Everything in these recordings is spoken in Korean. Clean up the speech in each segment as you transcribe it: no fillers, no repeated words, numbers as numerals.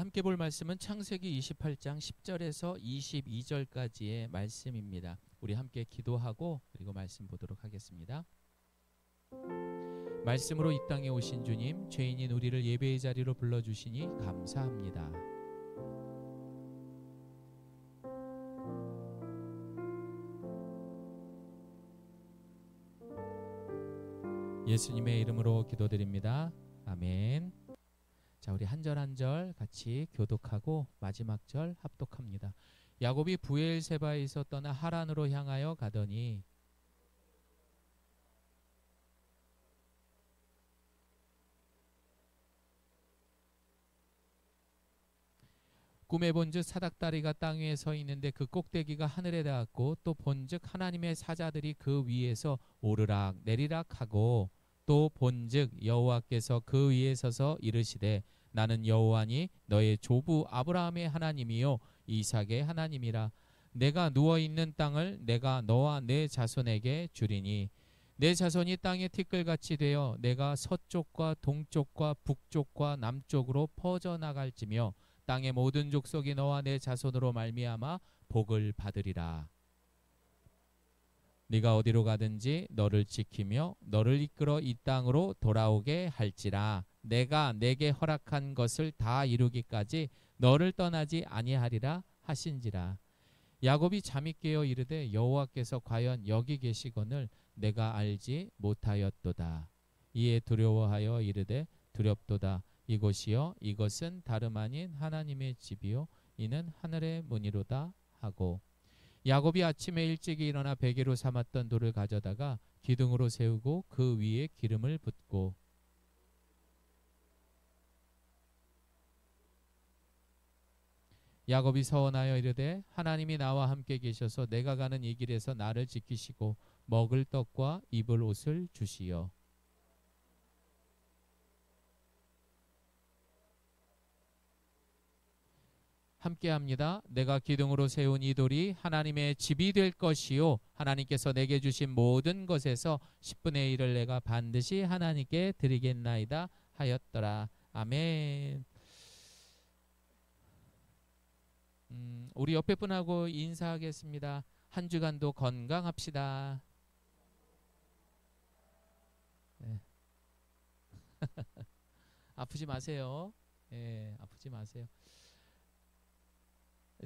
함께 볼 말씀은 창세기 28장 10절에서 22절까지의 말씀입니다. 우리 함께 기도하고 그리고 말씀 보도록 하겠습니다. 말씀으로 이 땅에 오신 주님, 죄인인 우리를 예배의 자리로 불러주시니 감사합니다. 예수님의 이름으로 기도드립니다. 아멘. 자, 우리 한 절 한 절 같이 교독하고 마지막 절 합독합니다. 야곱이 브엘세바에서 떠나 하란으로 향하여 가더니 꿈에 본즉 사닥다리가 땅 위에 서 있는데 그 꼭대기가 하늘에 닿았고 또 본즉 하나님의 사자들이 그 위에서 오르락 내리락 하고 또 본즉 여호와께서 그 위에 서서 이르시되 나는 여호와니 너의 조부 아브라함의 하나님이요 이삭의 하나님이라. 내가 누워있는 땅을 내가 너와 내 자손에게 주리니 내 자손이 땅의 티끌같이 되어 내가 서쪽과 동쪽과 북쪽과 남쪽으로 퍼져나갈지며 땅의 모든 족속이 너와 내 자손으로 말미암아 복을 받으리라. 네가 어디로 가든지 너를 지키며 너를 이끌어 이 땅으로 돌아오게 할지라. 내가 내게 허락한 것을 다 이루기까지 너를 떠나지 아니하리라 하신지라. 야곱이 잠이 깨어 이르되 여호와께서 과연 여기 계시거늘 내가 알지 못하였도다. 이에 두려워하여 이르되 두렵도다. 이곳이요 이것은 다름 아닌 하나님의 집이요 이는 하늘의 문이로다 하고 야곱이 아침에 일찍 일어나 베개로 삼았던 돌을 가져다가 기둥으로 세우고 그 위에 기름을 붓고 야곱이 서원하여 이르되 하나님이 나와 함께 계셔서 내가 가는 이 길에서 나를 지키시고 먹을 떡과 입을 옷을 주시어 함께합니다. 내가 기둥으로 세운 이 돌이 하나님의 집이 될 것이요 하나님께서 내게 주신 모든 것에서 10분의 1을 내가 반드시 하나님께 드리겠나이다 하였더라. 아멘. 우리 옆에 분하고 인사하겠습니다. 한 주간도 건강합시다. 네. 아프지 마세요. 예, 아프지 마세요.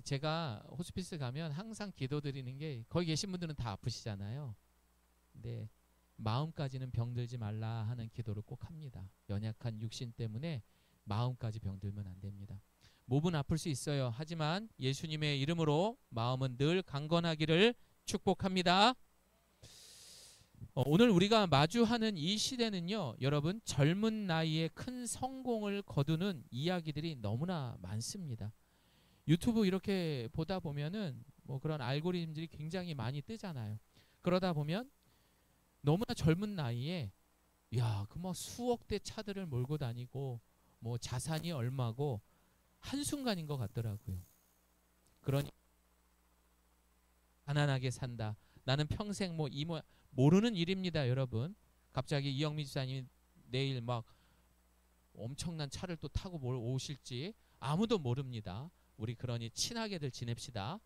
제가 호스피스 가면 항상 기도드리는 게 거기 계신 분들은 다 아프시잖아요. 근데 마음까지는 병들지 말라 하는 기도를 꼭 합니다. 연약한 육신 때문에 마음까지 병들면 안 됩니다. 몸은 아플 수 있어요. 하지만 예수님의 이름으로 마음은 늘 강건하기를 축복합니다. 오늘 우리가 마주하는 이 시대는요, 여러분 젊은 나이에 큰 성공을 거두는 이야기들이 너무나 많습니다. 유튜브 이렇게 보다 보면은 뭐 그런 알고리즘들이 굉장히 많이 뜨잖아요. 그러다 보면 너무나 젊은 나이에 야, 그 뭐 수억대 차들을 몰고 다니고 뭐 자산이 얼마고 한순간인 것 같더라고요. 그러니 가난하게 산다. 나는 평생 뭐 이모 모르는 일입니다, 여러분. 갑자기 이영미 지사님 내일 막 엄청난 차를 또 타고 오실지 아무도 모릅니다. 우리 그러니 친하게들 지냅시다.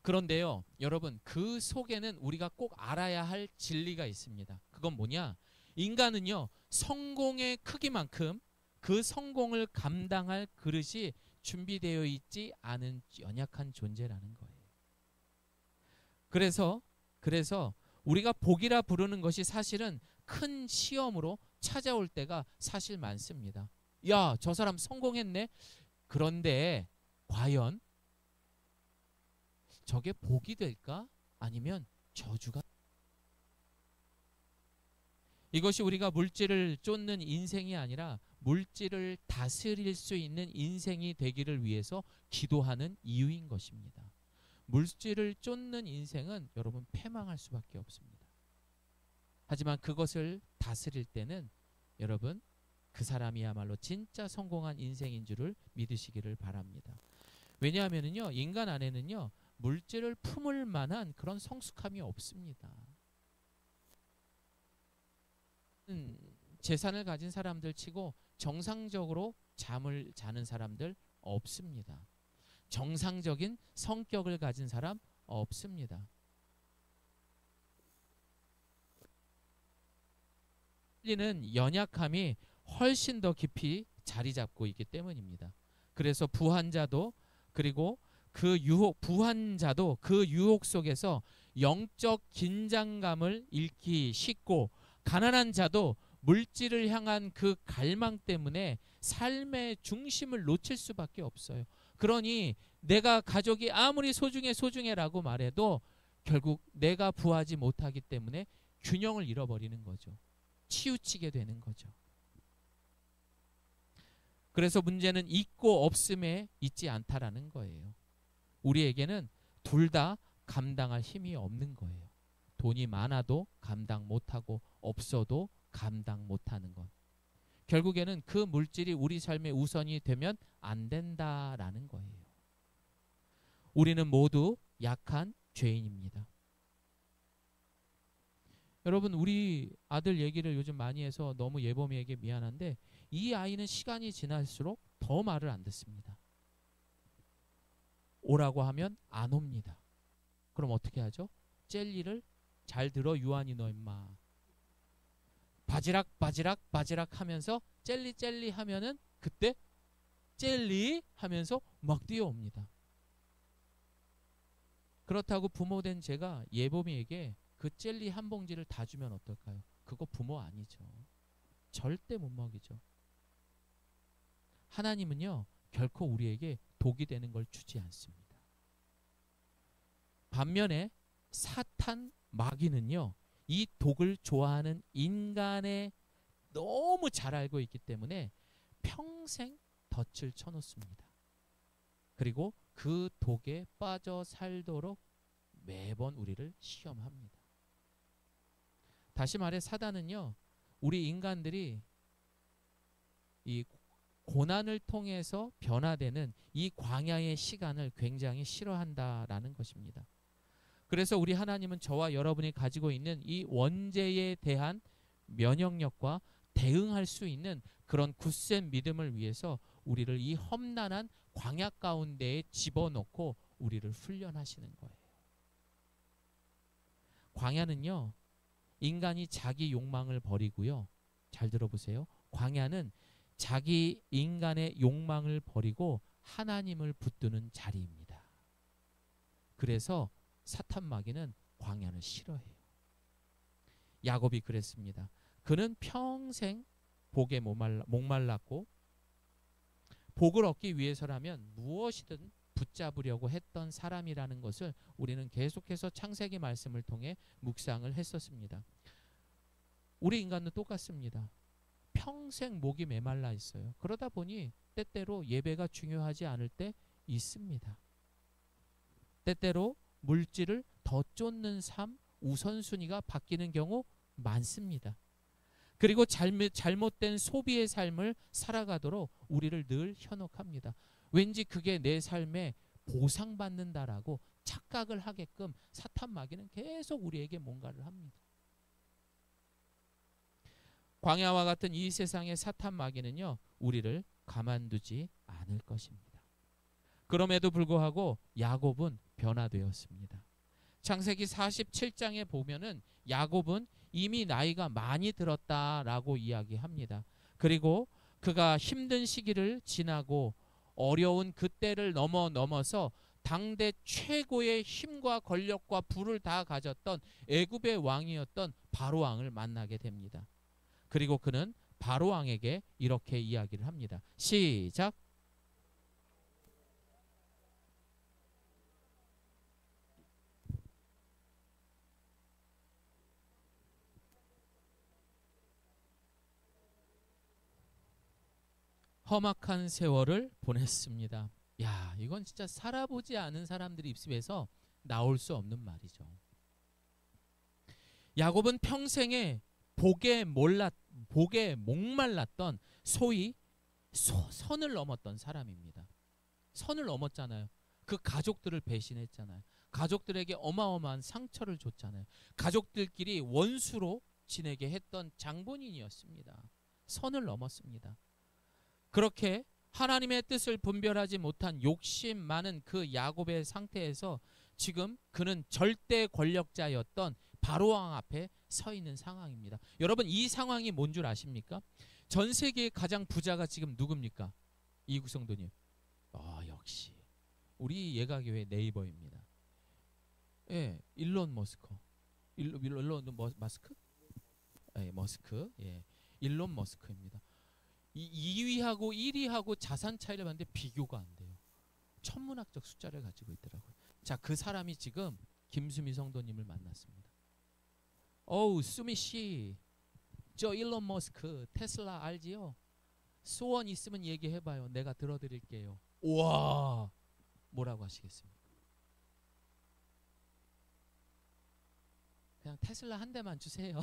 그런데요, 여러분 그 속에는 우리가 꼭 알아야 할 진리가 있습니다. 그건 뭐냐? 인간은요, 성공의 크기만큼 그 성공을 감당할 그릇이 준비되어 있지 않은 연약한 존재라는 거예요. 그래서 우리가 복이라 부르는 것이 사실은 큰 시험으로 찾아올 때가 사실 많습니다. 야, 저 사람 성공했네. 그런데 과연 저게 복이 될까? 아니면 저주가? 이것이 우리가 물질을 쫓는 인생이 아니라 물질을 다스릴 수 있는 인생이 되기를 위해서 기도하는 이유인 것입니다. 물질을 쫓는 인생은 여러분 패망할 수밖에 없습니다. 하지만 그것을 다스릴 때는 여러분 그 사람이야말로 진짜 성공한 인생인 줄을 믿으시기를 바랍니다. 왜냐하면요, 인간 안에는요 물질을 품을 만한 그런 성숙함이 없습니다. 재산을 가진 사람들 치고 정상적으로 잠을 자는 사람들 없습니다. 정상적인 성격을 가진 사람 없습니다. 는 연약함이 훨씬 더 깊이 자리 잡고 있기 때문입니다. 그래서 부한자도 그리고 그 유혹 부한자도 그 유혹 속에서 영적 긴장감을 잃기 쉽고, 가난한 자도 물질을 향한 그 갈망 때문에 삶의 중심을 놓칠 수밖에 없어요. 그러니 내가 가족이 아무리 소중해라고 말해도 결국 내가 부하지 못하기 때문에 균형을 잃어버리는 거죠. 치우치게 되는 거죠. 그래서 문제는 있고 없음에 있지 않다라는 거예요. 우리에게는 둘 다 감당할 힘이 없는 거예요. 돈이 많아도 감당 못하고 없어도 감당 못하는 것. 결국에는 그 물질이 우리 삶의 우선이 되면 안 된다라는 거예요. 우리는 모두 약한 죄인입니다. 여러분, 우리 아들 얘기를 요즘 많이 해서 너무 예범이에게 미안한데, 이 아이는 시간이 지날수록 더 말을 안 듣습니다. 오라고 하면 안 옵니다. 그럼 어떻게 하죠? 젤리를 잘 들어 유한이 너 임마. 바지락 하면서 젤리 하면은 그때 젤리 하면서 막 뛰어옵니다. 그렇다고 부모된 제가 예범이에게 그 젤리 한 봉지를 다 주면 어떨까요? 그거 부모 아니죠. 절대 못 먹이죠. 하나님은요, 결코 우리에게 독이 되는 걸 주지 않습니다. 반면에 사탄 마귀는요, 이 독을 좋아하는 인간에 너무 잘 알고 있기 때문에 평생 덫을 쳐놓습니다. 그리고 그 독에 빠져 살도록 매번 우리를 시험합니다. 다시 말해 사단은요, 우리 인간들이 이 고난을 통해서 변화되는 이 광야의 시간을 굉장히 싫어한다라는 것입니다. 그래서 우리 하나님은 저와 여러분이 가지고 있는 이 원죄에 대한 면역력과 대응할 수 있는 그런 굳센 믿음을 위해서 우리를 이 험난한 광야 가운데에 집어넣고 우리를 훈련하시는 거예요. 광야는요, 인간이 자기 욕망을 버리고요. 잘 들어보세요. 광야는 자기 인간의 욕망을 버리고 하나님을 붙드는 자리입니다. 그래서 사탄 마귀는 광야를 싫어해요. 야곱이 그랬습니다. 그는 평생 복에 목말랐고 복을 얻기 위해서라면 무엇이든 붙잡으려고 했던 사람이라는 것을 우리는 계속해서 창세기 말씀을 통해 묵상을 했었습니다. 우리 인간은 똑같습니다. 평생 목이 메말라 있어요. 그러다 보니 때때로 예배가 중요하지 않을 때 있습니다. 때때로 물질을 더 쫓는 삶 우선순위가 바뀌는 경우 많습니다. 그리고 잘못된 소비의 삶을 살아가도록 우리를 늘 현혹합니다. 왠지 그게 내 삶에 보상받는다라고 착각을 하게끔 사탄 마귀는 계속 우리에게 뭔가를 합니다. 광야와 같은 이 세상의 사탄 마귀는요, 우리를 가만두지 않을 것입니다. 그럼에도 불구하고 야곱은 변화되었습니다. 창세기 47장에 보면은 야곱은 이미 나이가 많이 들었다라고 이야기합니다. 그리고 그가 힘든 시기를 지나고 어려운 그때를 넘어서 당대 최고의 힘과 권력과 부를 다 가졌던 애굽의 왕이었던 바로 왕을 만나게 됩니다. 그리고 그는 바로 왕에게 이렇게 이야기를 합니다. 시작. 험악한 세월을 보냈습니다. 야, 이건 진짜 살아보지 않은 사람들이 입술에서 나올 수 없는 말이죠. 야곱은 평생에 복에 목말랐던 소위 선을 넘었던 사람입니다. 선을 넘었잖아요. 그 가족들을 배신했잖아요. 가족들에게 어마어마한 상처를 줬잖아요. 가족들끼리 원수로 지내게 했던 장본인이었습니다. 선을 넘었습니다. 그렇게 하나님의 뜻을 분별하지 못한 욕심 많은 그 야곱의 상태에서 지금 그는 절대 권력자였던 바로왕 앞에 서 있는 상황입니다. 여러분, 이 상황이 뭔 줄 아십니까? 전 세계의 가장 부자가 지금 누굽니까? 이구성도님. 역시 우리 예가교회 네이버입니다. 예, 일론 머스크. 일론 머스크? 예, 머스크. 예, 일론 머스크입니다. 2위하고 1위하고 자산 차이를 봤는데 비교가 안 돼요. 천문학적 숫자를 가지고 있더라고요. 자, 그 사람이 지금 김수미 성도님을 만났습니다. 수미 씨, 저 일론 머스크 테슬라 알지요? 소원 있으면 얘기해봐요. 내가 들어드릴게요. 우와, 뭐라고 하시겠습니까? 그냥 테슬라 한 대만 주세요.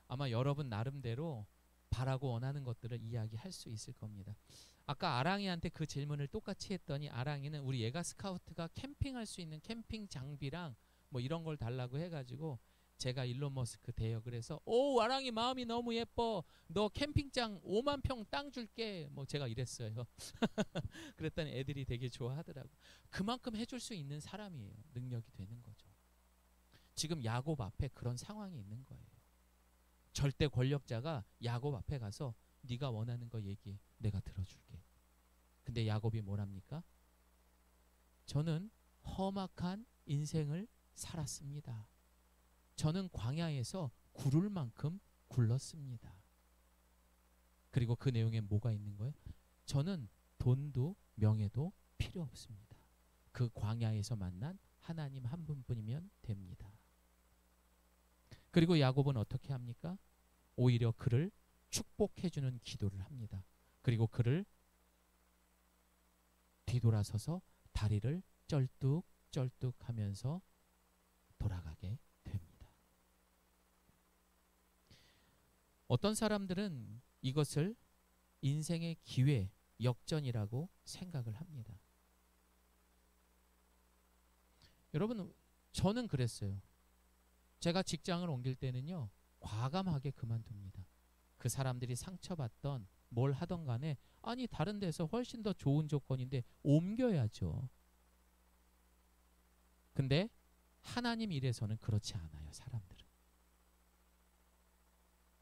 아마 여러분 나름대로 바라고 원하는 것들을 이야기할 수 있을 겁니다. 아까 아랑이한테 그 질문을 똑같이 했더니 아랑이는 우리 예가 스카우트가 캠핑할 수 있는 캠핑 장비랑 뭐 이런 걸 달라고 해가지고 제가 일론 머스크 대여 그래서 아랑이 마음이 너무 예뻐. 너 캠핑장 5만 평 땅 줄게. 뭐 제가 이랬어요. 그랬더니 애들이 되게 좋아하더라고. 그만큼 해줄 수 있는 사람이에요. 능력이 되는 거죠. 지금 야곱 앞에 그런 상황이 있는 거예요. 절대 권력자가 야곱 앞에 가서 네가 원하는 거 얘기해. 내가 들어줄게. 근데 야곱이 뭐랍니까? 저는 험악한 인생을 살았습니다. 저는 광야에서 굴을 만큼 굴렀습니다. 그리고 그 내용에 뭐가 있는 거예요? 저는 돈도 명예도 필요 없습니다. 그 광야에서 만난 하나님 한 분뿐이면 됩니다. 그리고 야곱은 어떻게 합니까? 오히려 그를 축복해주는 기도를 합니다. 그리고 그를 뒤돌아서서 다리를 쩔뚝쩔뚝 하면서 돌아가게 됩니다. 어떤 사람들은 이것을 인생의 기회, 역전이라고 생각을 합니다. 여러분, 저는 그랬어요. 제가 직장을 옮길 때는요, 과감하게 그만둡니다. 그 사람들이 상처받던 뭘 하던 간에 아니 다른 데서 훨씬 더 좋은 조건인데 옮겨야죠. 근데 하나님 일에서는 그렇지 않아요. 사람들은.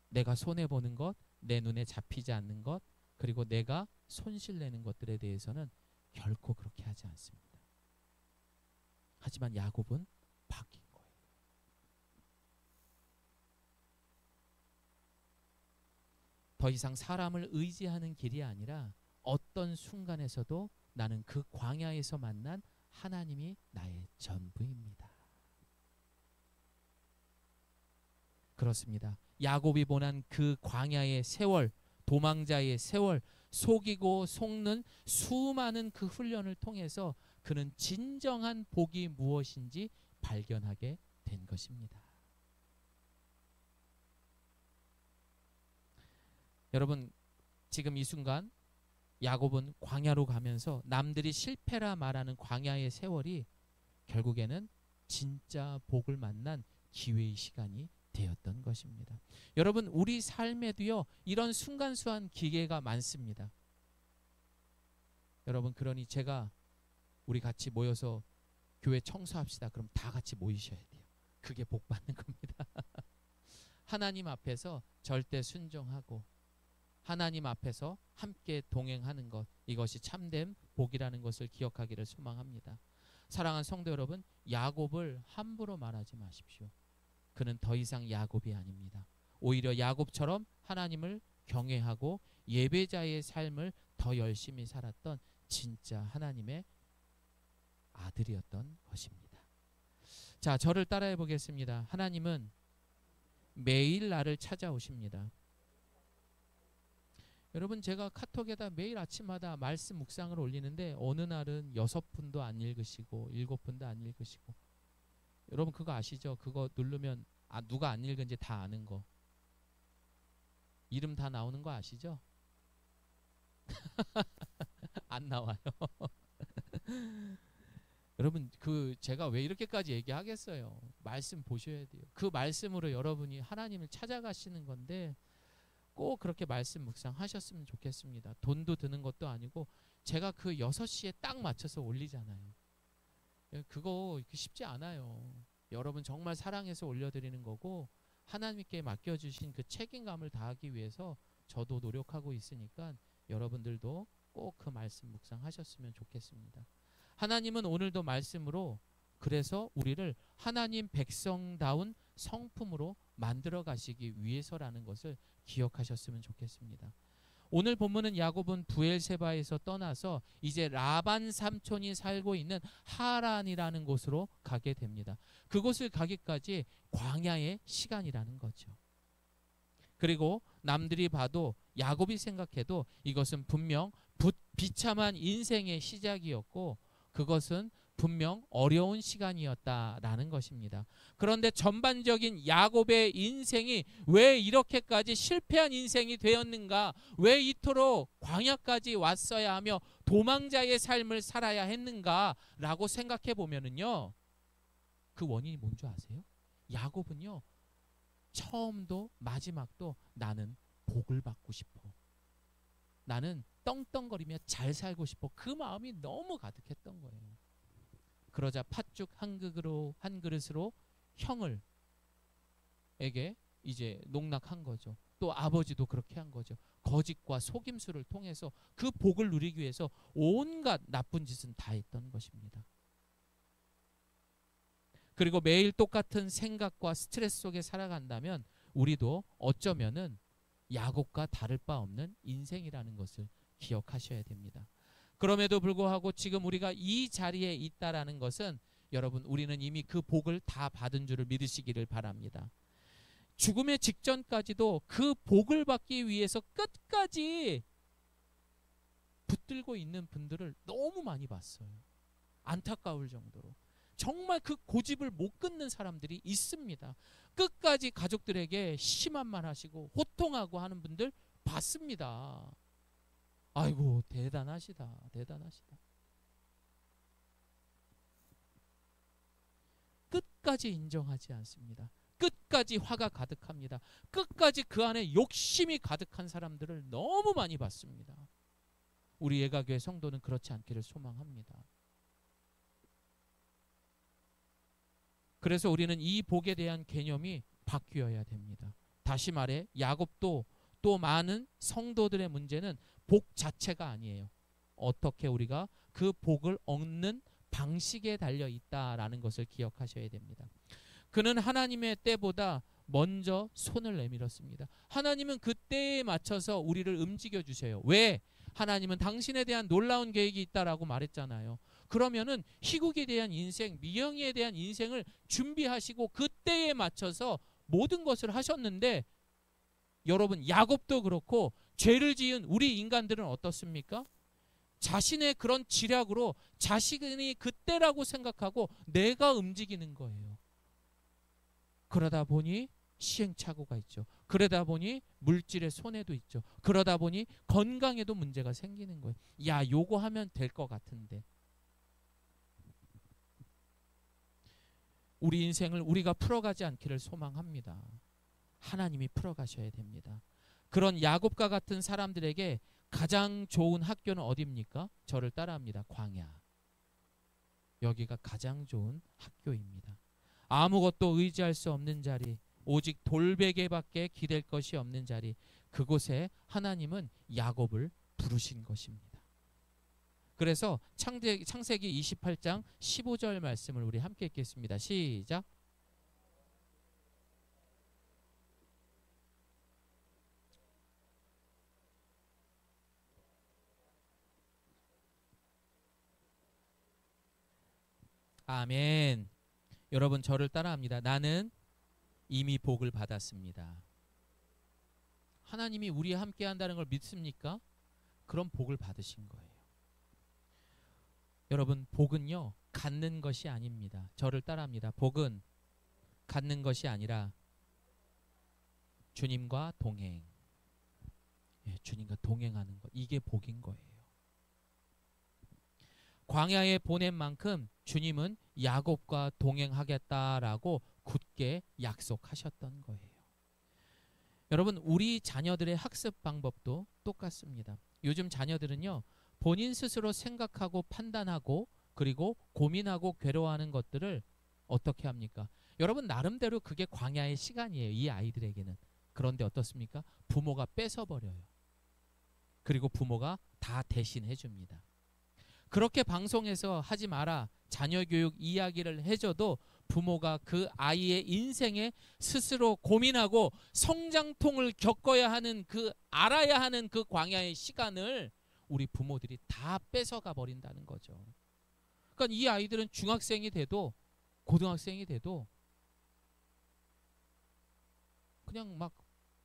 내가 손해보는 것, 내 눈에 잡히지 않는 것, 그리고 내가 손실내는 것들에 대해서는 결코 그렇게 하지 않습니다. 하지만 야곱은 바뀐 거예요. 더 이상 사람을 의지하는 길이 아니라 어떤 순간에서도 나는 그 광야에서 만난 하나님이 나의 전부입니다. 그렇습니다. 야곱이 보낸 그 광야의 세월, 도망자의 세월, 속이고 속는 수많은 그 훈련을 통해서 그는 진정한 복이 무엇인지 발견하게 된 것입니다. 여러분, 지금 이 순간 야곱은 광야로 가면서 남들이 실패라 말하는 광야의 세월이 결국에는 진짜 복을 만난 기회의 시간이 되었던 것입니다. 여러분, 우리 삶에도요, 이런 순간수한 기회가 많습니다. 여러분, 그러니 제가 우리 같이 모여서 교회 청소합시다. 그럼 다 같이 모이셔야 돼요. 그게 복 받는 겁니다. 하나님 앞에서 절대 순종하고 하나님 앞에서 함께 동행하는 것, 이것이 참된 복이라는 것을 기억하기를 소망합니다. 사랑하는 성도 여러분, 야곱을 함부로 말하지 마십시오. 그는 더 이상 야곱이 아닙니다. 오히려 야곱처럼 하나님을 경외하고 예배자의 삶을 더 열심히 살았던 진짜 하나님의 아들이었던 것입니다. 자, 저를 따라해 보겠습니다. 하나님은 매일 나를 찾아오십니다. 여러분, 제가 카톡에다 매일 아침마다 말씀 묵상을 올리는데 어느 날은 6분도 안 읽으시고 7분도 안 읽으시고, 여러분 그거 아시죠? 그거 누르면 누가 안 읽은지 다 아는 거, 이름 다 나오는 거 아시죠? 안 나와요. 여러분, 그 제가 왜 이렇게까지 얘기하겠어요? 말씀 보셔야 돼요. 그 말씀으로 여러분이 하나님을 찾아가시는 건데, 꼭 그렇게 말씀 묵상하셨으면 좋겠습니다. 돈도 드는 것도 아니고 제가 그 6시에 딱 맞춰서 올리잖아요. 그거 쉽지 않아요. 여러분 정말 사랑해서 올려드리는 거고 하나님께 맡겨주신 그 책임감을 다하기 위해서 저도 노력하고 있으니까 여러분들도 꼭 그 말씀 묵상하셨으면 좋겠습니다. 하나님은 오늘도 말씀으로 그래서 우리를 하나님 백성다운 성품으로 만들어 가시기 위해서라는 것을 기억하셨으면 좋겠습니다. 오늘 본문은 야곱은 부엘세바에서 떠나서 이제 라반 삼촌이 살고 있는 하란이라는 곳으로 가게 됩니다. 그곳을 가기까지 광야의 시간이라는 거죠. 그리고 남들이 봐도 야곱이 생각해도 이것은 분명 비참한 인생의 시작이었고 그것은 분명 어려운 시간이었다라는 것입니다. 그런데 전반적인 야곱의 인생이 왜 이렇게까지 실패한 인생이 되었는가? 왜 이토록 광야까지 왔어야 하며 도망자의 삶을 살아야 했는가라고 생각해 보면은요. 그 원인이 뭔지 아세요? 야곱은요. 처음도 마지막도 나는 복을 받고 싶어. 나는 떵떵거리며 잘 살고 싶어. 그 마음이 너무 가득했던 거예요. 그러자 팥죽 한 그릇으로 형을에게 이제 농락한 거죠. 또 아버지도 그렇게 한 거죠. 거짓과 속임수를 통해서 그 복을 누리기 위해서 온갖 나쁜 짓은 다 했던 것입니다. 그리고 매일 똑같은 생각과 스트레스 속에 살아간다면 우리도 어쩌면은 야곱과 다를 바 없는 인생이라는 것을 기억하셔야 됩니다. 그럼에도 불구하고 지금 우리가 이 자리에 있다라는 것은 여러분 우리는 이미 그 복을 다 받은 줄을 믿으시기를 바랍니다. 죽음의 직전까지도 그 복을 받기 위해서 끝까지 붙들고 있는 분들을 너무 많이 봤어요. 안타까울 정도로. 정말 그 고집을 못 끊는 사람들이 있습니다. 끝까지 가족들에게 심한 말 하시고 호통하고 하는 분들 봤습니다. 아이고 대단하시다. 대단하시다. 끝까지 인정하지 않습니다. 끝까지 화가 가득합니다. 끝까지 그 안에 욕심이 가득한 사람들을 너무 많이 봤습니다. 우리 예가교회 성도는 그렇지 않기를 소망합니다. 그래서 우리는 이 복에 대한 개념이 바뀌어야 됩니다. 다시 말해 야곱도 또 많은 성도들의 문제는 복 자체가 아니에요. 어떻게 우리가 그 복을 얻는 방식에 달려 있다라는 것을 기억하셔야 됩니다. 그는 하나님의 때보다 먼저 손을 내밀었습니다. 하나님은 그 때에 맞춰서 우리를 움직여 주셔요. 왜? 하나님은 당신에 대한 놀라운 계획이 있다라고 말했잖아요. 그러면은 희국에 대한 인생, 미영이에 대한 인생을 준비하시고 그 때에 맞춰서 모든 것을 하셨는데 여러분 야곱도 그렇고 죄를 지은 우리 인간들은 어떻습니까? 자신의 그런 지략으로 자신이 그때라고 생각하고 내가 움직이는 거예요. 그러다 보니 시행착오가 있죠. 그러다 보니 물질의 손해도 있죠. 그러다 보니 건강에도 문제가 생기는 거예요. 야, 요거 하면 될 것 같은데. 우리 인생을 우리가 풀어가지 않기를 소망합니다. 하나님이 풀어가셔야 됩니다. 그런 야곱과 같은 사람들에게 가장 좋은 학교는 어디입니까? 저를 따라합니다. 광야. 여기가 가장 좋은 학교입니다. 아무것도 의지할 수 없는 자리, 오직 돌베개밖에 기댈 것이 없는 자리, 그곳에 하나님은 야곱을 부르신 것입니다. 그래서 창세기 28장 15절 말씀을 우리 함께 읽겠습니다. 시작. 아멘. 여러분 저를 따라합니다. 나는 이미 복을 받았습니다. 하나님이 우리와 함께 한다는 걸 믿습니까? 그런 복을 받으신 거예요. 여러분 복은요 갖는 것이 아닙니다. 저를 따라합니다. 복은 갖는 것이 아니라 주님과 동행. 주님과 동행하는 것, 이게 복인 거예요. 광야에 보낸 만큼 주님은 야곱과 동행하겠다라고 굳게 약속하셨던 거예요. 여러분, 우리 자녀들의 학습 방법도 똑같습니다. 요즘 자녀들은요, 본인 스스로 생각하고 판단하고 그리고 고민하고 괴로워하는 것들을 어떻게 합니까? 여러분, 나름대로 그게 광야의 시간이에요, 이 아이들에게는. 그런데 어떻습니까? 부모가 뺏어버려요. 그리고 부모가 다 대신해 줍니다. 그렇게 방송에서 하지 마라, 자녀 교육 이야기를 해줘도 부모가 그 아이의 인생에 스스로 고민하고 성장통을 겪어야 하는, 그 알아야 하는 그 광야의 시간을 우리 부모들이 다 뺏어가 버린다는 거죠. 그러니까 이 아이들은 중학생이 돼도 고등학생이 돼도 그냥 막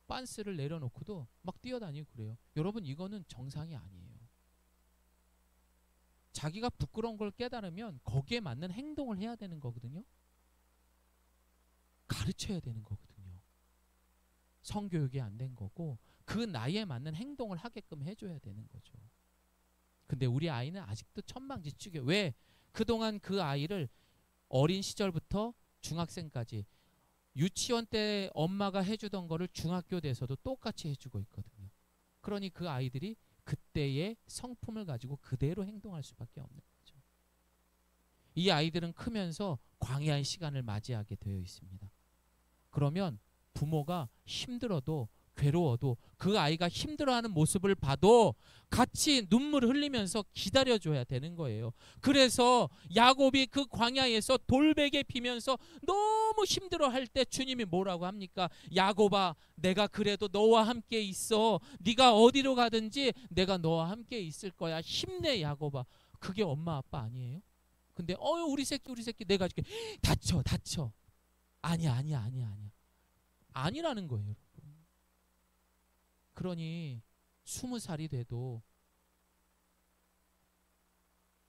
빤스를 내려놓고도 막 뛰어다니고 그래요. 여러분, 이거는 정상이 아니에요. 자기가 부끄러운 걸 깨달으면 거기에 맞는 행동을 해야 되는 거거든요. 가르쳐야 되는 거거든요. 성교육이 안 된 거고 그 나이에 맞는 행동을 하게끔 해줘야 되는 거죠. 근데 우리 아이는 아직도 천방지축이에요. 왜? 그동안 그 아이를 어린 시절부터 중학생까지 유치원 때 엄마가 해주던 거를 중학교 돼서도 똑같이 해주고 있거든요. 그러니 그 아이들이 그때의 성품을 가지고 그대로 행동할 수밖에 없는 거죠. 이 아이들은 크면서 광야의 시간을 맞이하게 되어 있습니다. 그러면 부모가 힘들어도 괴로워도 그 아이가 힘들어하는 모습을 봐도 같이 눈물 흘리면서 기다려줘야 되는 거예요. 그래서 야곱이 그 광야에서 돌베개 피면서 너무 힘들어할 때 주님이 뭐라고 합니까? 야곱아, 내가 그래도 너와 함께 있어. 네가 어디로 가든지 내가 너와 함께 있을 거야. 힘내, 야곱아. 그게 엄마 아빠 아니에요? 근데 우리 새끼 내가 줄게. 다쳐. 아니야. 아니라는 거예요, 여러분. 그러니 20살이 돼도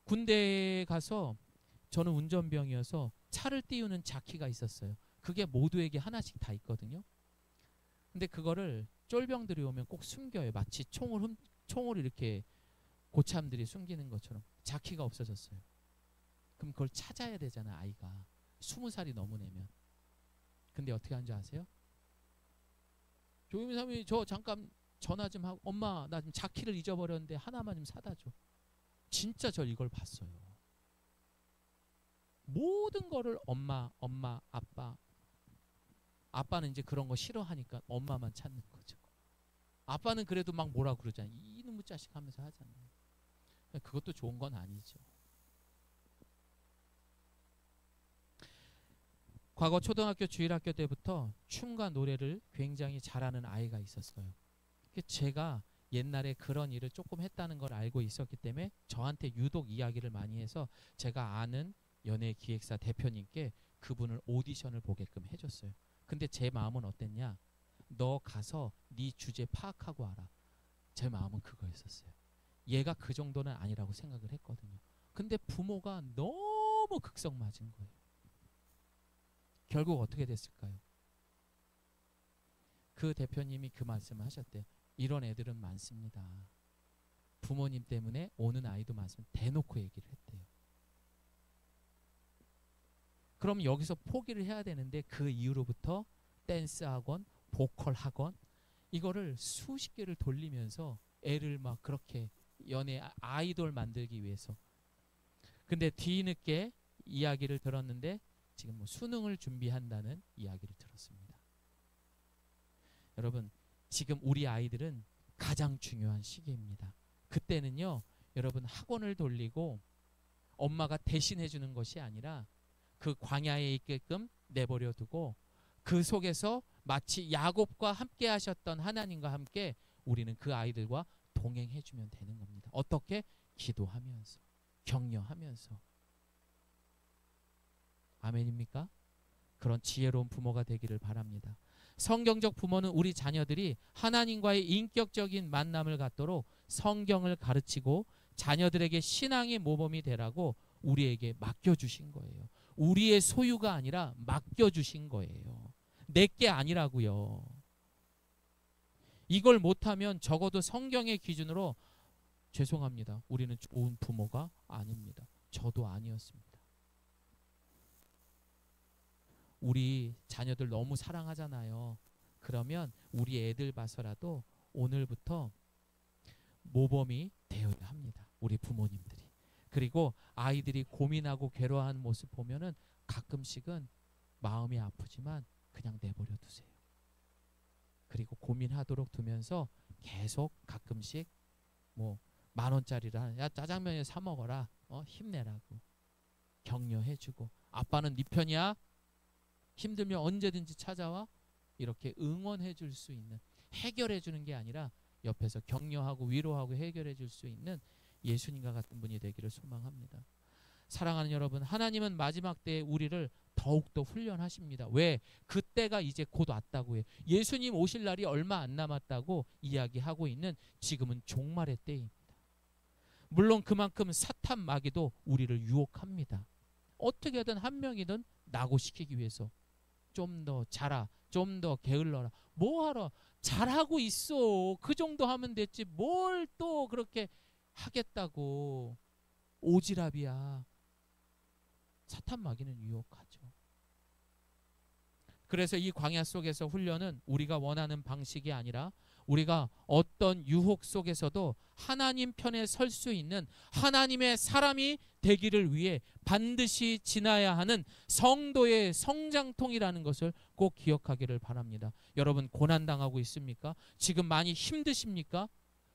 군대에 가서 저는 운전병이어서 차를 띄우는 자키가 있었어요. 그게 모두에게 하나씩 다 있거든요. 근데 그거를 쫄병들이 오면 꼭 숨겨요. 마치 총을 이렇게 고참들이 숨기는 것처럼. 자키가 없어졌어요. 그럼 그걸 찾아야 되잖아, 아이가. 20살이 넘으려면. 근데 어떻게 하는지 아세요? 조임삼이 저 잠깐 전화 좀 하고, 엄마 나 지금 자키를 잊어버렸는데 하나만 좀 사다 줘. 진짜 저 이걸 봤어요. 모든 거를 엄마, 아빠. 아빠는 이제 그런 거 싫어하니까 엄마만 찾는 거죠. 아빠는 그래도 막 뭐라 그러잖아요. 이놈의 자식 하면서 하잖아요. 그것도 좋은 건 아니죠. 과거 초등학교 주일학교 때부터 춤과 노래를 굉장히 잘하는 아이가 있었어요. 제가 옛날에 그런 일을 조금 했다는 걸 알고 있었기 때문에 저한테 유독 이야기를 많이 해서 제가 아는 연예기획사 대표님께 그분을 오디션을 보게끔 해줬어요. 근데 제 마음은 어땠냐? 너 가서 네 주제 파악하고 와라. 제 마음은 그거였었어요. 얘가 그 정도는 아니라고 생각을 했거든요. 근데 부모가 너무 극성 맞은 거예요. 결국 어떻게 됐을까요? 그 대표님이 그 말씀을 하셨대요. 이런 애들은 많습니다. 부모님 때문에 오는 아이도 많습니다. 대놓고 얘기를 했대요. 그럼 여기서 포기를 해야 되는데 그 이후로부터 댄스 학원, 보컬 학원 이거를 수십 개를 돌리면서 애를 막 그렇게 연애 아이돌 만들기 위해서. 근데 뒤늦게 이야기를 들었는데 지금 뭐 수능을 준비한다는 이야기를 들었습니다. 여러분, 지금 우리 아이들은 가장 중요한 시기입니다. 그때는요, 여러분 학원을 돌리고 엄마가 대신해 주는 것이 아니라 그 광야에 있게끔 내버려 두고 그 속에서 마치 야곱과 함께 하셨던 하나님과 함께 우리는 그 아이들과 동행해 주면 되는 겁니다. 어떻게? 기도하면서, 격려하면서. 아멘입니까? 그런 지혜로운 부모가 되기를 바랍니다. 성경적 부모는 우리 자녀들이 하나님과의 인격적인 만남을 갖도록 성경을 가르치고 자녀들에게 신앙의 모범이 되라고 우리에게 맡겨주신 거예요. 우리의 소유가 아니라 맡겨주신 거예요. 내게 아니라고요. 이걸 못하면 적어도 성경의 기준으로 죄송합니다. 우리는 좋은 부모가 아닙니다. 저도 아니었습니다. 우리 자녀들 너무 사랑하잖아요. 그러면 우리 애들 봐서라도 오늘부터 모범이 되어야 합니다. 우리 부모님들이. 그리고 아이들이 고민하고 괴로워하는 모습 보면은 가끔씩은 마음이 아프지만 그냥 내버려 두세요. 그리고 고민하도록 두면서 계속 가끔씩 뭐 10,000원짜리를 야 짜장면에 사 먹어라. 힘내라고 격려해주고, 아빠는 네 편이야. 힘들면 언제든지 찾아와. 이렇게 응원해 줄 수 있는, 해결해 주는 게 아니라 옆에서 격려하고 위로하고 해결해 줄 수 있는 예수님과 같은 분이 되기를 소망합니다. 사랑하는 여러분, 하나님은 마지막 때에 우리를 더욱더 훈련하십니다. 왜? 그때가 이제 곧 왔다고 해요. 예수님 오실 날이 얼마 안 남았다고 이야기하고 있는 지금은 종말의 때입니다. 물론 그만큼 사탄 마귀도 우리를 유혹합니다. 어떻게든 한 명이든 낙오시키기 위해서 좀 더 자라, 좀 더 게을러라. 뭐하러 잘하고 있어. 그 정도 하면 됐지 뭘 또 그렇게 하겠다고. 오지랖이야. 사탄 마귀는 유혹하죠. 그래서 이 광야 속에서 훈련은 우리가 원하는 방식이 아니라 우리가 어떤 유혹 속에서도 하나님 편에 설 수 있는 하나님의 사람이 되기를 위해 반드시 지나야 하는 성도의 성장통이라는 것을 꼭 기억하기를 바랍니다. 여러분, 고난당하고 있습니까? 지금 많이 힘드십니까?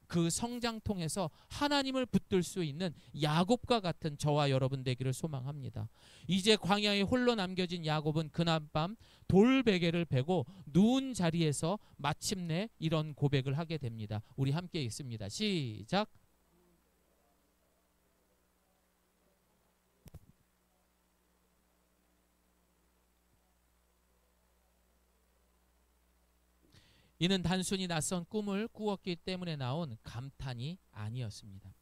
그 성장통에서 하나님을 붙들 수 있는 야곱과 같은 저와 여러분 되기를 소망합니다. 이제 광야에 홀로 남겨진 야곱은 그날밤 돌베개를 베고 누운 자리에서 마침내 이런 고백을 하게 됩니다. 우리 함께 읽습니다. 시작. 이는 단순히 낯선 꿈을 꾸었기 때문에 나온 감탄이 아니었습니다.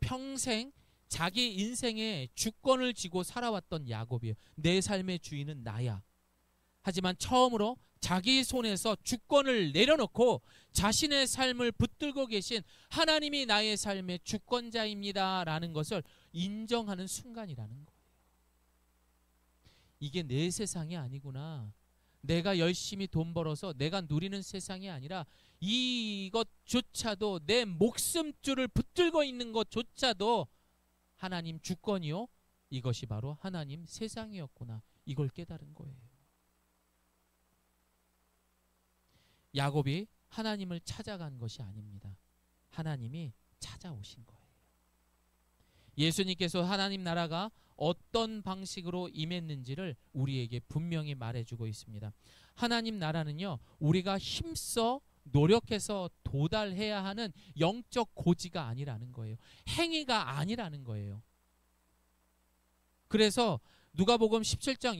평생 자기 인생의 주권을 쥐고 살아왔던 야곱이에요. 내 삶의 주인은 나야. 하지만 처음으로 자기 손에서 주권을 내려놓고 자신의 삶을 붙들고 계신 하나님이 나의 삶의 주권자입니다 라는 것을 인정하는 순간이라는 거예요. 이게 내 세상이 아니구나. 내가 열심히 돈 벌어서 내가 누리는 세상이 아니라 이것조차도, 내 목숨줄을 붙들고 있는 것조차도 하나님 주권이요, 이것이 바로 하나님 세상이었구나. 이걸 깨달은 거예요. 야곱이 하나님을 찾아간 것이 아닙니다. 하나님이 찾아오신 거예요. 예수님께서 하나님 나라가 어떤 방식으로 임했는지를 우리에게 분명히 말해주고 있습니다. 하나님 나라는요, 우리가 힘써 노력해서 도달해야 하는 영적 고지가 아니라는 거예요. 행위가 아니라는 거예요. 그래서 누가복음 17장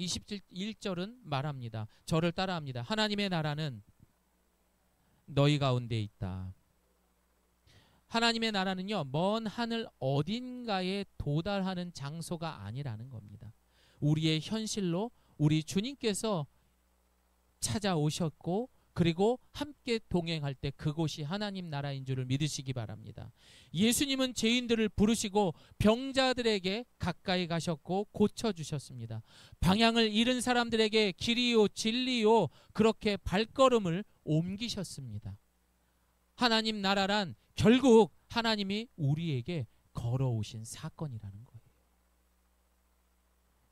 21절은 말합니다. 저를 따라합니다. 하나님의 나라는 너희 가운데 있다. 하나님의 나라는요, 먼 하늘 어딘가에 도달하는 장소가 아니라는 겁니다. 우리의 현실로 우리 주님께서 찾아오셨고, 그리고 함께 동행할 때 그곳이 하나님 나라인 줄을 믿으시기 바랍니다. 예수님은 죄인들을 부르시고 병자들에게 가까이 가셨고 고쳐주셨습니다. 방향을 잃은 사람들에게 길이요 진리요 그렇게 발걸음을 옮기셨습니다. 하나님 나라란 결국 하나님이 우리에게 걸어오신 사건이라는 거예요.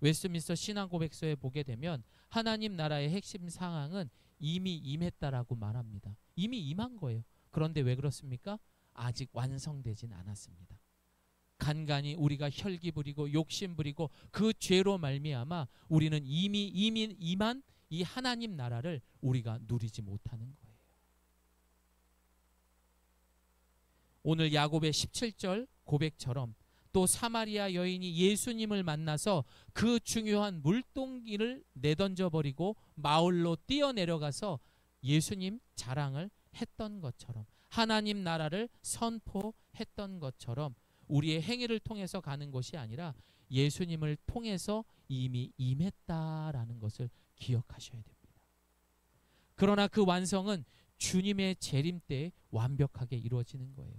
웨스트민스터 신앙고백서에 보게 되면 하나님 나라의 핵심 상황은 이미 임했다라고 말합니다. 이미 임한 거예요. 그런데 왜 그렇습니까? 아직 완성되진 않았습니다. 간간히 우리가 혈기 부리고 욕심 부리고 그 죄로 말미암아 우리는 이미 임한 이 하나님 나라를 우리가 누리지 못하는 거예요. 오늘 야곱의 17절 고백처럼 또 사마리아 여인이 예수님을 만나서 그 중요한 물동기를 내던져버리고 마을로 뛰어내려가서 예수님 자랑을 했던 것처럼, 하나님 나라를 선포했던 것처럼 우리의 행위를 통해서 가는 것이 아니라 예수님을 통해서 이미 임했다라는 것을 기억하셔야 됩니다. 그러나 그 완성은 주님의 재림 때에 완벽하게 이루어지는 거예요.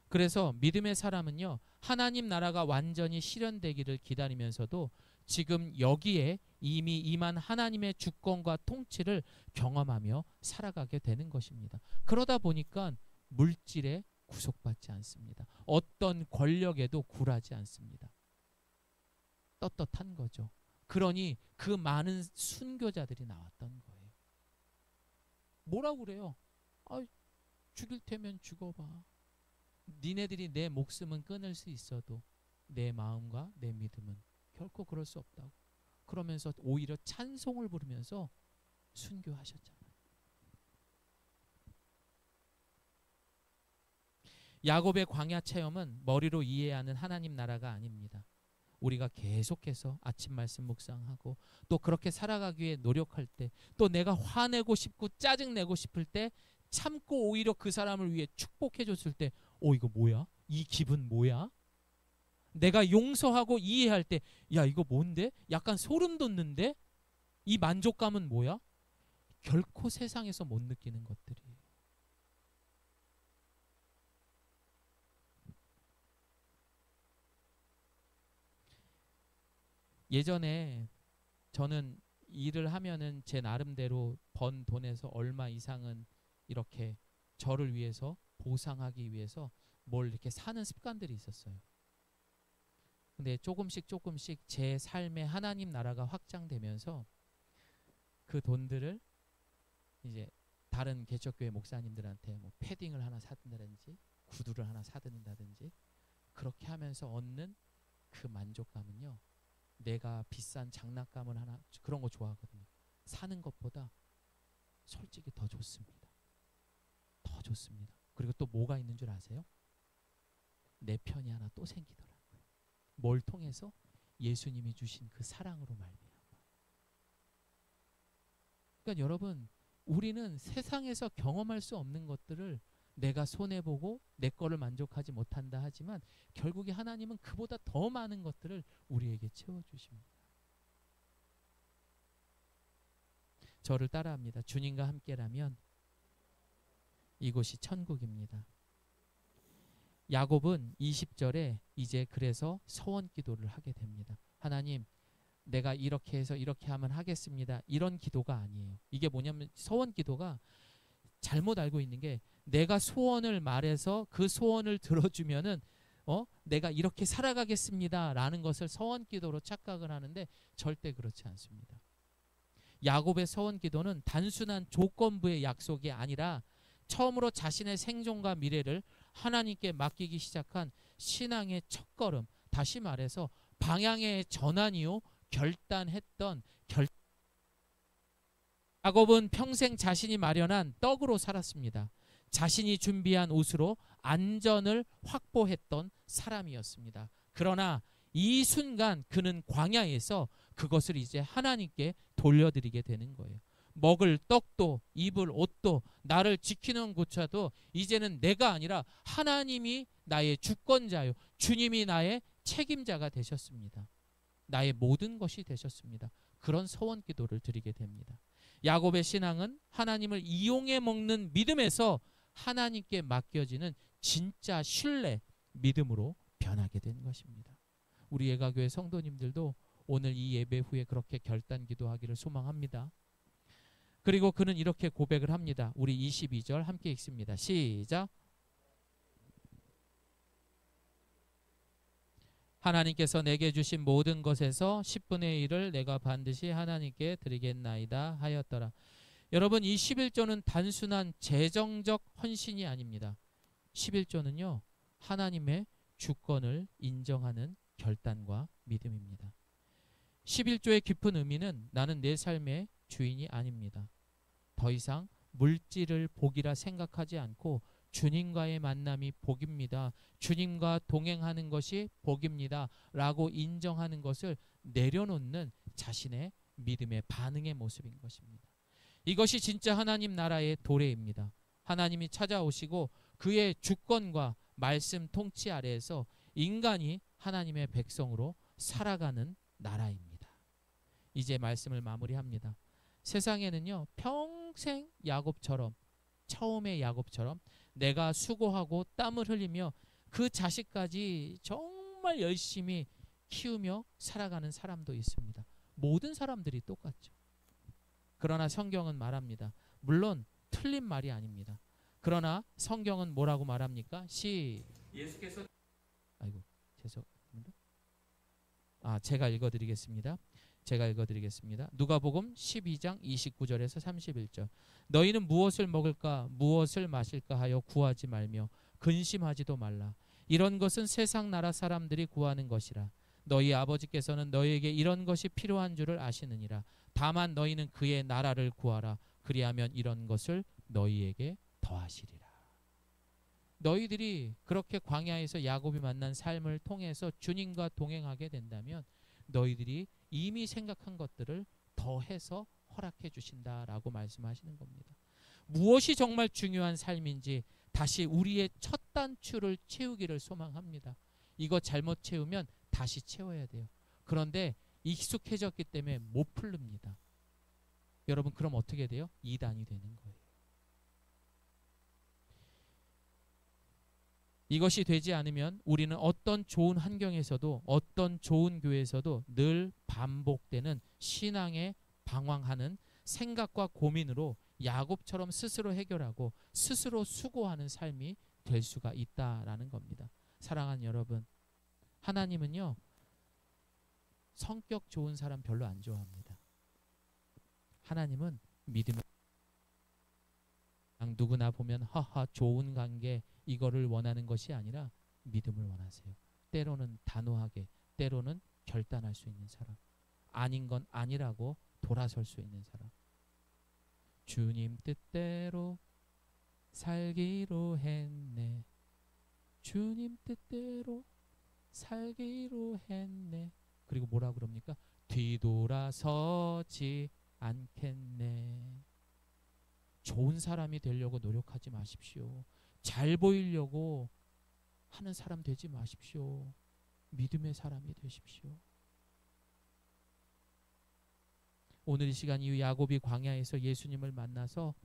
그래서 믿음의 사람은요, 하나님 나라가 완전히 실현되기를 기다리면서도 지금 여기에 이미 임한 하나님의 주권과 통치를 경험하며 살아가게 되는 것입니다. 그러다 보니까 물질에 구속받지 않습니다. 어떤 권력에도 굴하지 않습니다. 떳떳한 거죠. 그러니 그 많은 순교자들이 나왔던 거예요. 뭐라고 그래요? 아, 죽일 테면 죽어봐. 니네들이 내 목숨은 끊을 수 있어도 내 마음과 내 믿음은 결코 그럴 수 없다고. 그러면서 오히려 찬송을 부르면서 순교하셨잖아요. 야곱의 광야 체험은 머리로 이해하는 하나님 나라가 아닙니다. 우리가 계속해서 아침 말씀 묵상하고 또 그렇게 살아가기 위해 노력할 때, 또 내가 화내고 싶고 짜증내고 싶을 때 참고 오히려 그 사람을 위해 축복해 줬을 때, 이거 뭐야? 이 기분 뭐야? 내가 용서하고 이해할 때, 야, 이거 뭔데? 약간 소름 돋는데? 이 만족감은 뭐야? 결코 세상에서 못 느끼는 것들이에요. 예전에 저는 일을 하면은 제 나름대로 번 돈에서 얼마 이상은 이렇게 저를 위해서 보상하기 위해서 뭘 이렇게 사는 습관들이 있었어요. 근데 조금씩 제 삶의 하나님 나라가 확장되면서 그 돈들을 이제 다른 개척교회 목사님들한테 뭐 패딩을 하나 사든다든지 구두를 하나 사든다든지 그렇게 하면서 얻는 그 만족감은요, 내가 비싼 장난감을 하나, 그런 거 좋아하거든요. 사는 것보다 솔직히 더 좋습니다. 더 좋습니다. 그리고 또 뭐가 있는 줄 아세요? 내 편이 하나 또 생기더라고요. 뭘 통해서? 예수님이 주신 그 사랑으로 말미암아. 그러니까 여러분, 우리는 세상에서 경험할 수 없는 것들을 내가 손해보고 내 거를 만족하지 못한다 하지만 결국에 하나님은 그보다 더 많은 것들을 우리에게 채워주십니다. 저를 따라합니다. 주님과 함께라면 이곳이 천국입니다. 야곱은 20절에 이제 그래서 서원 기도를 하게 됩니다. 하나님, 내가 이렇게 해서 이렇게 하면 하겠습니다. 이런 기도가 아니에요. 이게 뭐냐면 서원 기도가 잘못 알고 있는 게, 내가 소원을 말해서 그 소원을 들어주면은 내가 이렇게 살아가겠습니다 라는 것을 서원 기도로 착각을 하는데 절대 그렇지 않습니다. 야곱의 서원 기도는 단순한 조건부의 약속이 아니라 처음으로 자신의 생존과 미래를 하나님께 맡기기 시작한 신앙의 첫걸음, 다시 말해서 방향의 전환이요 결단했던 야곱은 평생 자신이 마련한 떡으로 살았습니다. 자신이 준비한 옷으로 안전을 확보했던 사람이었습니다. 그러나 이 순간 그는 광야에서 그것을 이제 하나님께 돌려드리게 되는 거예요. 먹을 떡도 입을 옷도 나를 지키는 곳도 이제는 내가 아니라 하나님이 나의 주권자요, 주님이 나의 책임자가 되셨습니다. 나의 모든 것이 되셨습니다. 그런 서원 기도를 드리게 됩니다. 야곱의 신앙은 하나님을 이용해 먹는 믿음에서 하나님께 맡겨지는 진짜 신뢰, 믿음으로 변하게 된 것입니다. 우리 예가교회 성도님들도 오늘 이 예배 후에 그렇게 결단 기도하기를 소망합니다. 그리고 그는 이렇게 고백을 합니다. 우리 22절 함께 읽습니다. 시작. 하나님께서 내게 주신 모든 것에서 10분의 1을 내가 반드시 하나님께 드리겠나이다 하였더라. 여러분, 이 11조는 단순한 재정적 헌신이 아닙니다. 11조는요, 하나님의 주권을 인정하는 결단과 믿음입니다. 11조의 깊은 의미는 나는 내 삶의 주인이 아닙니다. 더 이상 물질을 복이라 생각하지 않고 주님과의 만남이 복입니다. 주님과 동행하는 것이 복입니다. 라고 인정하는 것을 내려놓는 자신의 믿음의 반응의 모습인 것입니다. 이것이 진짜 하나님 나라의 도래입니다. 하나님이 찾아오시고 그의 주권과 말씀 통치 아래에서 인간이 하나님의 백성으로 살아가는 나라입니다. 이제 말씀을 마무리합니다. 세상에는요, 평생 야곱처럼, 처음의 야곱처럼 내가 수고하고 땀을 흘리며 그 자식까지 정말 열심히 키우며 살아가는 사람도 있습니다. 모든 사람들이 똑같죠. 그러나 성경은 말합니다. 물론 틀린 말이 아닙니다. 그러나 성경은 뭐라고 말합니까? 예수께서 아이고 죄송합니다. 제가 읽어드리겠습니다. 누가복음 12장 29절에서 31절. 너희는 무엇을 먹을까 무엇을 마실까 하여 구하지 말며 근심하지도 말라. 이런 것은 세상 나라 사람들이 구하는 것이라. 너희 아버지께서는 너희에게 이런 것이 필요한 줄을 아시느니라. 다만 너희는 그의 나라를 구하라. 그리하면 이런 것을 너희에게 더하시리라. 너희들이 그렇게 광야에서 야곱이 만난 삶을 통해서 주님과 동행하게 된다면 너희들이 이미 생각한 것들을 더해서 허락해 주신다라고 말씀하시는 겁니다. 무엇이 정말 중요한 삶인지 다시 우리의 첫 단추를 채우기를 소망합니다. 이거 잘못 채우면 다시 채워야 돼요. 그런데 익숙해졌기 때문에 못 풀립니다. 여러분 그럼 어떻게 돼요? 이단이 되는 거예요. 이것이 되지 않으면 우리는 어떤 좋은 환경에서도 어떤 좋은 교회에서도 늘 반복되는 신앙에 방황하는 생각과 고민으로 야곱처럼 스스로 해결하고 스스로 수고하는 삶이 될 수가 있다라는 겁니다. 사랑하는 여러분, 하나님은요 성격 좋은 사람 별로 안 좋아합니다. 하나님은 믿음을 누구나 보면 하하 좋은 관계 이거를 원하는 것이 아니라 믿음을 원하세요. 때로는 단호하게, 때로는 결단할 수 있는 사람, 아닌 건 아니라고 돌아설 수 있는 사람. 주님 뜻대로 살기로 했네. 주님 뜻대로 살기로 했네. 그리고 뭐라 그럽니까? 뒤돌아서지 않겠네. 좋은 사람이 되려고 노력하지 마십시오. 잘 보이려고 하는 사람 되지 마십시오. 믿음의 사람이 되십시오. 오늘 이 시간 이 야곱이 광야에서 예수님을 만나서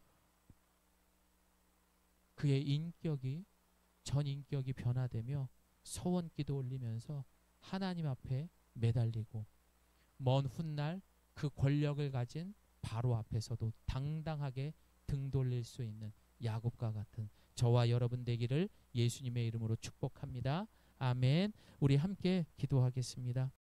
그의 인격이 전 인격이 변화되며 서원기도 올리면서 하나님 앞에 매달리고 먼 훗날 그 권력을 가진 바로 앞에서도 당당하게 등 돌릴 수 있는 야곱과 같은 저와 여러분 되기를 예수님의 이름으로 축복합니다. 아멘. 우리 함께 기도하겠습니다.